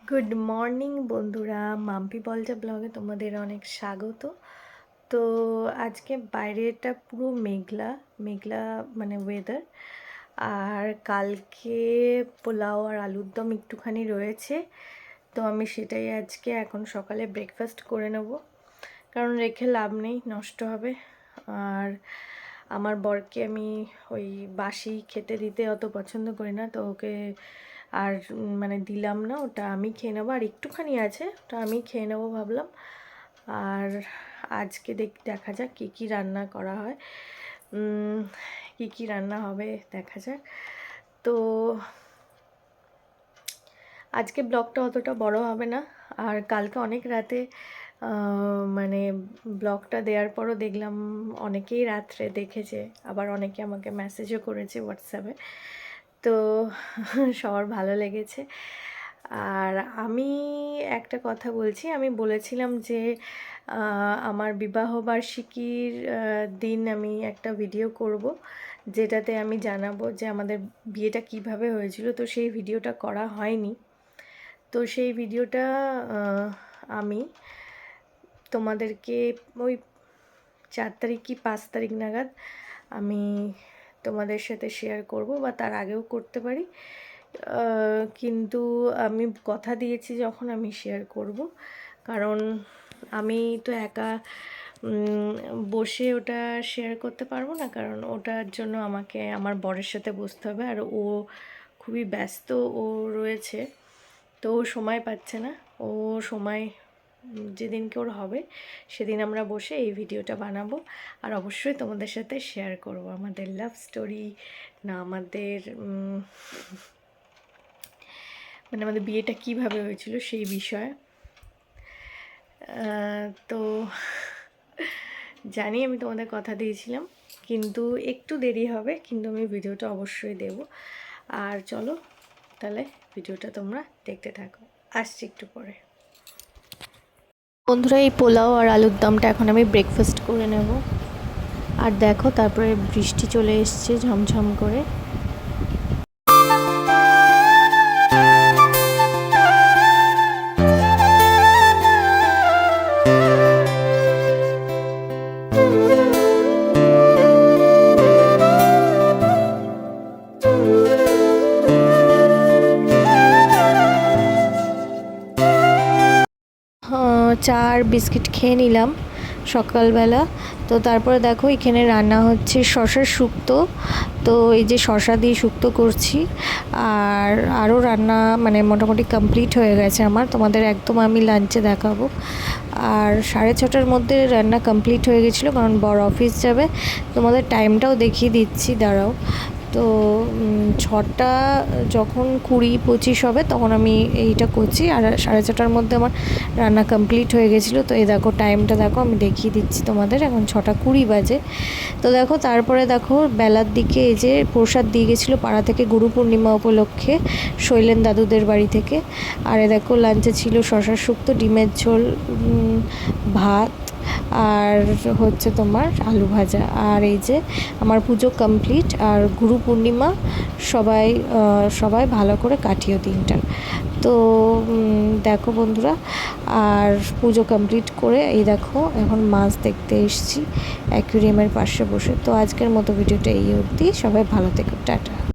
Good morning বন্ধুরা, মাম্পি বলটা ব্লগে তোমাদের অনেক স্বাগত। তো আজকে বাইরেটা পুরো মেঘলা মেঘলা মানে ওয়েদার। আর কালকে পোলাও আর আলুর দম একটুখানি রয়েছে, তো আমি সেটাই আজকে এখন সকালে ব্রেকফাস্ট করে নেব, কারণ রেখে লাভ নেই, নষ্ট হবে। আর আমার বরকে আমি ওই বাসি খেতে দিতে অত পছন্দ করি না, তো ওকে আর মানে দিলাম না, ওটা আমি খেয়ে নেবো। আর একটুখানি আছে, ওটা আমি খেয়ে নেবো ভাবলাম। আর আজকে দেখা যাক কী কী রান্না করা হয়, কী কী রান্না হবে দেখা যাক। তো আজকে ব্লগটা অতটা বড় হবে না। আর কালকে অনেক রাতে মানে ব্লগটা দেওয়ার পরও দেখলাম অনেকেই রাত্রে দেখেছে, আবার অনেকে আমাকে মেসেজও করেছে হোয়াটসঅ্যাপে, তো সবার ভালো লেগেছে। আর আমি একটা কথা বলছি, আমি বলেছিলাম যে আমার বিবাহবার্ষিকীর দিন আমি একটা ভিডিও করব, যেটাতে আমি জানাবো যে আমাদের বিয়েটা কিভাবে হয়েছিল। তো সেই ভিডিওটা করা হয়নি, তো সেই ভিডিওটা আমি তোমাদেরকে ওই 4 তারিখ কি 5 তারিখ নাগাদ আমি তোমাদের সাথে শেয়ার করব, বা তার আগেও করতে পারি, কিন্তু আমি কথা দিয়েছি যখন আমি শেয়ার করব, কারণ আমি তো একা বসে ওটা শেয়ার করতে পারবো না, কারণ ওটার জন্য আমাকে আমার বরের সাথে বসতে হবে। আর ও খুবই ব্যস্ত, ও রয়েছে, তো ও সময় পাচ্ছে না। ও সময় যেদিনকে ওর হবে সেদিন আমরা বসে এই ভিডিওটা বানাবো, আর অবশ্যই তোমাদের সাথে শেয়ার করব আমাদের লাভ স্টোরি, না আমাদের মানে আমাদের বিয়েটা কিভাবে হয়েছিল সেই বিষয়ে। তো জানি আমি তোমাদের কথা দিয়েছিলাম, কিন্তু একটু দেরি হবে, কিন্তু আমি ভিডিওটা অবশ্যই দেব। আর চলো তাহলে ভিডিওটা তোমরা দেখতে থাকো, আসছি একটু পরে। বন্ধুরা, এই পোলাও আর আলুর দমটা এখন আমি ব্রেকফাস্ট করে নেব। আর দেখো তারপরে বৃষ্টি চলে এসছে ঝমঝম করে। চা আর বিস্কিট খেয়ে নিলাম সকালবেলা। তো তারপরে দেখো এখানে রান্না হচ্ছে শশার শুক্তো, তো এই যে শশা দিয়ে শুক্তো করছি। আর আরও রান্না মানে মোটামুটি কমপ্লিট হয়ে গেছে আমার, তোমাদের একদম আমি লাঞ্চে দেখাবো। আর 6:30টার মধ্যে রান্না কমপ্লিট হয়ে গেছিলো, কারণ বড় অফিস যাবে। তোমাদের টাইমটাও দেখিয়ে দিচ্ছি, দাঁড়াও। তো 6টা যখন 20-25 হবে তখন আমি এইটা করছি, আর 6:30টার মধ্যে আমার রান্না কমপ্লিট হয়ে গেছিলো। তো এই দেখো টাইমটা দেখো, আমি দেখিয়ে দিচ্ছি তোমাদের, এখন 6:20 বাজে। তো দেখো তারপরে দেখো বেলার দিকে এই যে প্রসাদ দিয়ে গেছিলো পাড়া থেকে গুরু পূর্ণিমা উপলক্ষে শৈলেন দাদুদের বাড়ি থেকে। আর এ দেখো লাঞ্চে ছিল শশার শুক্তো, ডিমের ঝোল, ভাত, আর হচ্ছে তোমার আলু ভাজা। আর এই যে আমার পুজো কমপ্লিট, আর গুরু পূর্ণিমা সবাই ভালো করে কাটিও দিনটা। তো দেখো বন্ধুরা, আর পুজো কমপ্লিট করে এই দেখো এখন মাছ দেখতে এসেছি অ্যাকুয়ারিয়ামের পাশে বসে। তো আজকের মতো ভিডিওটা এই অবধি, সবাই ভালো থেকো, টাটা।